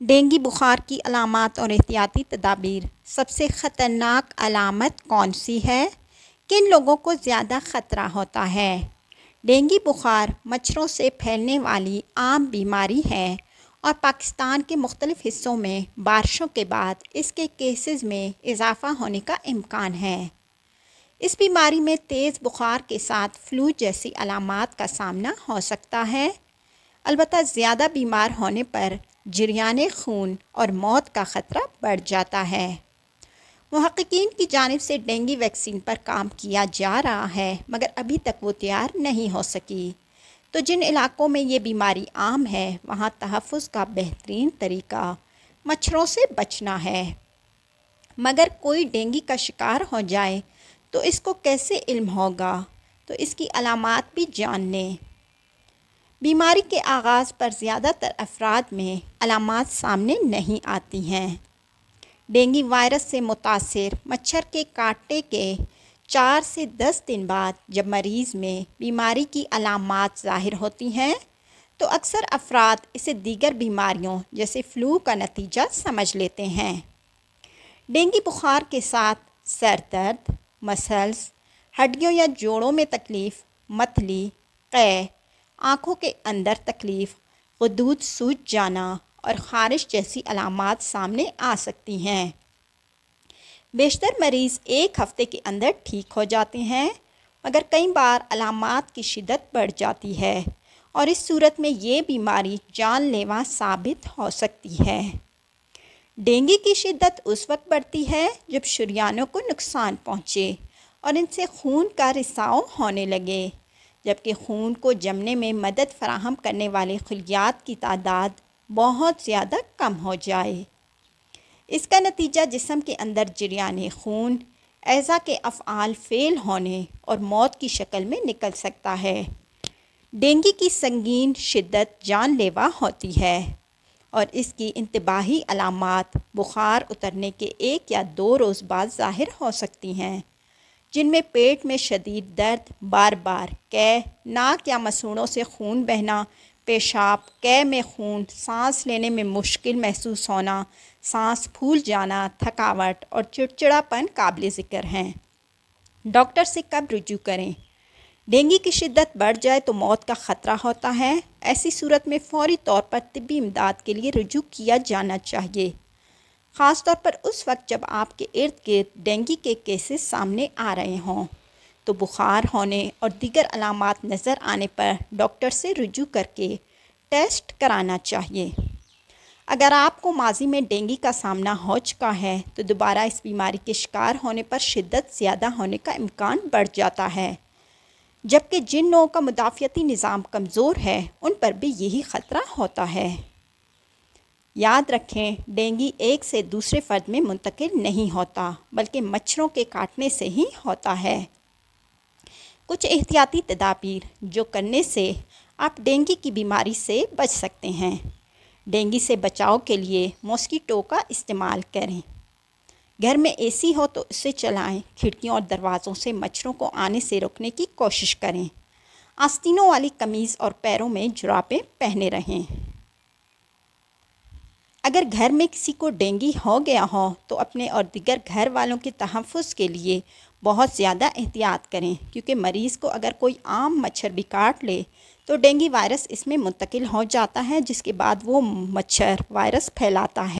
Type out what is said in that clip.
Dengue بخار کی علامات اور احتیاطی تدابیر۔ سب سے خطرناک علامت کون سی ہے؟ کن لوگوں کو زیادہ خطرہ ہوتا ہے؟ ڈینگی بخار مچھروں سے پھیلنے والی عام بیماری ہے اور پاکستان کے مختلف حصوں میں بارشوں کے بعد اس کے کیسز میں اضافہ ہونے کا امکان ہے۔ اس بیماری میں تیز بخار کے ساتھ فلو جیسی علامات کا سامنا ہو سکتا ہے۔ البتہ زیادہ بیمار ہونے پر جریان خون اور موت کا خطرہ بڑھ جاتا ہے۔ محققین کی جانب سے ڈینگی ویکسین پر کام کیا جا رہا ہے مگر ابھی تک وہ تیار نہیں ہو سکی۔ تو جن علاقوں میں یہ بیماری عام ہے وہاں تحفظ کا بہترین طریقہ مچھروں سے بچنا ہے۔ مگر کوئی ڈینگی کا شکار ہو جائے تو اس کو کیسے علم ہوگا؟ تو اس کی علامات بھی جان لیں۔ بیماری کے آغاز پر زیادہ تر افراد میں علامات سامنے نہیں آتی ہیں۔ ڈینگی وائرس سے متاثر مچھر کے کاٹنے کے 4 سے 10 دن بعد جب مریض میں بیماری کی علامات ظاہر ہوتی ہیں تو اکثر افراد اسے دیگر بیماریوں جیسے فلو کا نتیجہ سمجھ لیتے ہیں۔ ڈینگی بخار کے ساتھ سر درد، مسلز، ہڈیوں یا جوڑوں میں تکلیف، متلی، قے، آنکھوں کے اندر تکلیف، غدود سوج جانا اور خارش جیسی علامات سامنے آ سکتی ہیں۔ بیشتر مریض ایک ہفتے کے اندر ٹھیک ہو جاتے ہیں مگر کئی بار علامات کی شدت بڑھ جاتی ہے اور اس صورت میں یہ بیماری جان لیوا ثابت ہو سکتی ہے۔ ڈینگی کی شدت اس وقت بڑھتی ہے جب شریانوں کو نقصان پہنچے اور ان سے خون کا رساؤ ہونے لگے، جبکہ خون کو جمنے میں مدد فراہم کرنے والے خلیات کی تعداد بہت زیادہ کم ہو جائے۔ اس کا نتیجہ جسم کے اندر جریان خون، اعضاء کے افعال فیل ہونے اور موت کی شکل میں نکل سکتا ہے۔ ڈینگی کی سنگین شدت جان لیوا ہوتی ہے اور اس کی انتباہی علامات بخار اترنے کے 1 یا 2 روز بعد ظاہر ہو سکتی ہیں، جن میں پیٹ میں شدید درد، بار بار قے، ناک یا مسوڑھوں سے خون بہنا، پیشاب، قے میں خون، سانس لینے میں مشکل محسوس ہونا، سانس پھول جانا، تھکاوٹ اور چڑچڑاپن قابل ذکر ہیں۔ ڈاکٹر سے کب رجوع کریں؟ ڈینگی کی شدت بڑھ جائے تو موت کا خطرہ ہوتا ہے۔ ایسی صورت میں فوری طور پر طبی امداد کے لیے رجوع کیا جانا چاہیے، خاص طور پر اس وقت جب آپ کے ارد گرد ڈینگی کے کیسز سامنے آ رہے ہوں۔ تو بخار ہونے اور دیگر علامات نظر آنے پر ڈاکٹر سے رجوع کر کے ٹیسٹ کرانا چاہیے۔ اگر آپ کو ماضی میں ڈینگی کا سامنا ہو چکا ہے تو دوبارہ اس بیماری کے شکار ہونے پر شدت زیادہ ہونے کا امکان بڑھ جاتا ہے، جبکہ جن لوگوں کا مدافعتی نظام کمزور ہے ان پر بھی یہی خطرہ ہوتا ہے۔ یاد رکھیں، ڈینگی ایک سے دوسرے فرد میں منتقل نہیں ہوتا بلکہ مچھروں کے کاٹنے سے ہی ہوتا ہے۔ کچھ احتیاطی تدابیر جو کرنے سے آپ ڈینگی کی بیماری سے بچ سکتے ہیں۔ ڈینگی سے بچاؤ کے لیے ماسکیٹو کا استعمال کریں۔ گھر میں اے سی ہو تو اسے چلائیں۔ کھڑکیوں اور دروازوں سے مچھروں کو آنے سے روکنے کی کوشش کریں۔ آستینوں والی قمیض اور پیروں میں جرابیں پہنے رہیں۔ اگر گھر میں کسی کو ڈینگی ہو گیا ہو تو اپنے اور دیگر گھر والوں کے تحفظ کے لیے بہت زیادہ احتیاط کریں، کیونکہ مریض کو اگر کوئی عام مچھر بھی کاٹ لے تو ڈینگی وائرس اس میں منتقل ہو جاتا ہے، جس کے بعد وہ مچھر وائرس پھیلاتا ہے۔